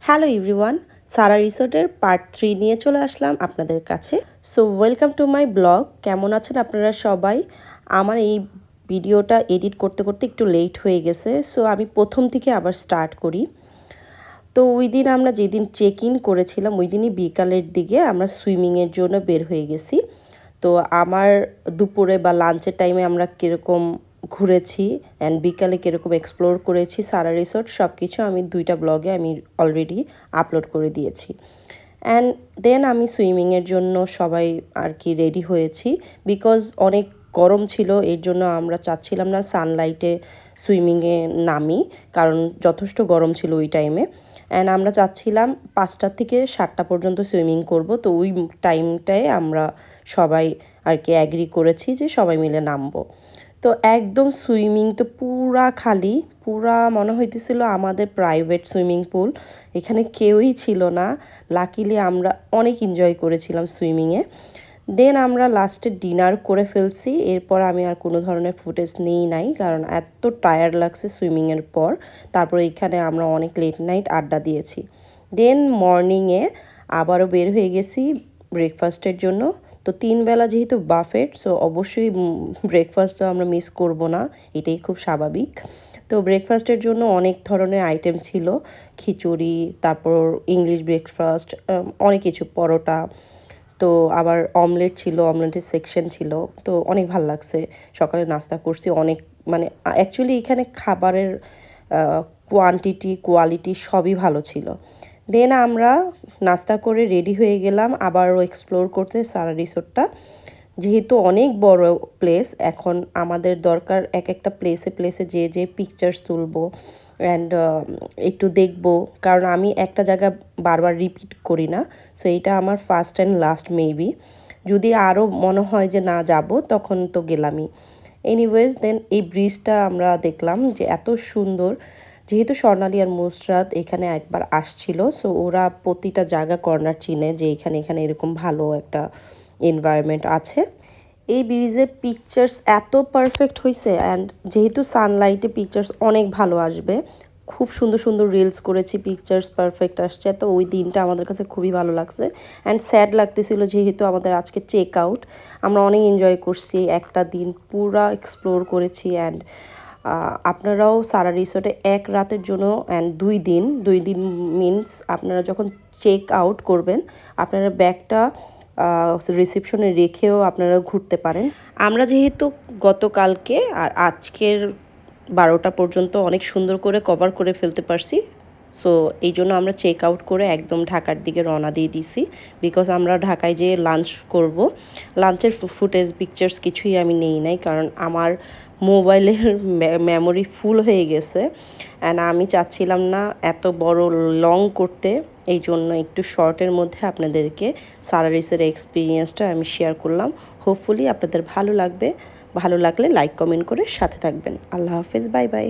Hello everyone, সারা রিসোর্টের part 3 নিয়ে চলে আসলাম আপনাদের কাছে। So welcome to my blog. কেমন আছেন আপনারা সবাই? আমার এই ভিডিওটা এডিট করতে করতে একটু লেট হয়ে গেছে, সো আমি প্রথম থেকে আবার স্টার্ট করি। তো ওই দিন আমরা যেদিন চেক ইন করেছিলাম ওই দিনই বিকালের দিকে আমরা সুইমিংয়ের জন্য বের হয়ে গেছি। তো আমার দুপুরে বা লাঞ্চের টাইমে আমরা কীরকম ঘুরেছি অ্যান্ড বিকালে কীরকম এক্সপ্লোর করেছি সারা রিসোর্ট সব কিছু আমি 2টা ব্লগে আমি অলরেডি আপলোড করে দিয়েছি। অ্যান্ড দেন আমি সুইমিংয়ের জন্য সবাই আর কি রেডি হয়েছি, বিকজ অনেক গরম ছিল, এর জন্য আমরা চাচ্ছিলাম না সানলাইটে সুইমিংয়ে নামি, কারণ যথেষ্ট গরম ছিল ওই টাইমে। অ্যান্ড আমরা চাচ্ছিলাম 5টা থেকে 7টা পর্যন্ত সুইমিং করব, তো ওই টাইমটায় আমরা সবাই আর কি অ্যাগ্রি করেছি যে সবাই মিলে নামবো। তো একদম সুইমিং তো পুরা খালি, পুরা মনে হইতেছিল আমাদের প্রাইভেট সুইমিং পুল, এখানে কেউই ছিল না। লাকিলি আমরা অনেক এনজয় করেছিলাম সুইমিংয়ে। দেন আমরা লাস্টে ডিনার করে ফেলছি, এরপর আমি আর কোনো ধরনের ফুটেজ নিই নাই, কারণ এত টায়ার্ড লাগছে সুইমিংয়ের পর। তারপর এখানে আমরা অনেক লেট নাইট আড্ডা দিয়েছি। দেন মর্নিংয়ে আবারও বের হয়ে গেছি ব্রেকফাস্টের জন্য। তো 3 বেলা যেহেতু বাফেট, সো অবশ্যই ব্রেকফাস্টটা আমরা মিস করব না, এটাই খুব স্বাভাবিক। তো ব্রেকফাস্টের জন্য অনেক ধরনের আইটেম ছিল, খিচুড়ি, তারপর ইংলিশ ব্রেকফাস্ট, অনেক কিছু, পরোটা, তো আবার অমলেট ছিল, অমলেটের সেকশন ছিল। তো অনেক ভাল লাগছে, সকালে নাস্তা করছি অনেক, মানে অ্যাকচুয়ালি এখানে খাবারের কোয়ান্টিটি কোয়ালিটি সবই ভালো ছিল। দেন আমরা নাস্তা করে রেডি হয়ে গেলাম আবারও এক্সপ্লোর করতে সারা রিসোর্টটা। যেহেতু অনেক বড় প্লেস, এখন আমাদের দরকার এক একটা প্লেসে প্লেসে যে পিকচার্স তুলবো অ্যান্ড একটু দেখবো, কারণ আমি একটা জায়গা বারবার রিপিট করি না। সো এইটা আমার ফার্স্ট অ্যান্ড লাস্ট মেবি, যদি আরও মনে হয় যে না যাব তখন তো গেলামই। এনিওয়েজ দেন এই ব্রিজটা আমরা দেখলাম যে এত সুন্দর। যেহেতু স্বর্ণালী আর মুসরাত এখানে একবার আসছিল, সো ওরা প্রতিটা জায়গা কর্নার চিনে যে এখানে এখানে এরকম ভালো একটা এনভায়রনমেন্ট আছে। এই ব্রিজের পিকচার্স এত পারফেক্ট হয়েছে, অ্যান্ড যেহেতু সানলাইটে পিকচার্স অনেক ভালো আসবে, খুব সুন্দর সুন্দর রিলস করেছি, পিকচার্স পারফেক্ট আসছে। তো ওই দিনটা আমাদের কাছে খুবই ভালো লাগছে অ্যান্ড স্যাড লাগতেছিল যেহেতু আমাদের আজকে চেক আউট। আমরা অনেক এনজয় করছি, একটা দিন পুরা এক্সপ্লোর করেছি। অ্যান্ড আপনারাও সারা রিসোর্টে এক রাতের জন্য অ্যান্ড 2 দিন, 2 দিন মিনস আপনারা যখন চেক আউট করবেন আপনারা ব্যাগটা রিসেপশনে রেখেও আপনারা ঘুরতে পারেন। আমরা যেহেতু গতকালকে আর আজকের 12টা পর্যন্ত অনেক সুন্দর করে কভার করে ফেলতে পারছি, সো এই জন্য আমরা চেক আউট করে একদম ঢাকার দিকে রওনা দিয়ে দিছি, বিকজ আমরা ঢাকায় যেয়ে লাঞ্চ করব। লাঞ্চের ফুটেজ পিকচার্স কিছুই আমি নেই নাই, কারণ আমার মোবাইলের মেমোরি ফুল হয়ে গেছে অ্যান্ড আমি চাচ্ছিলাম না এত বড় লং করতে, এই জন্য একটু শর্টের মধ্যে আপনাদেরকে সারা রিসের এক্সপিরিয়েন্সটা আমি শেয়ার করলাম। হোপফুলি আপনাদের ভালো লাগবে, ভালো লাগলে লাইক কমেন্ট করে সাথে থাকবেন। আল্লাহ হাফেজ, বাই বাই।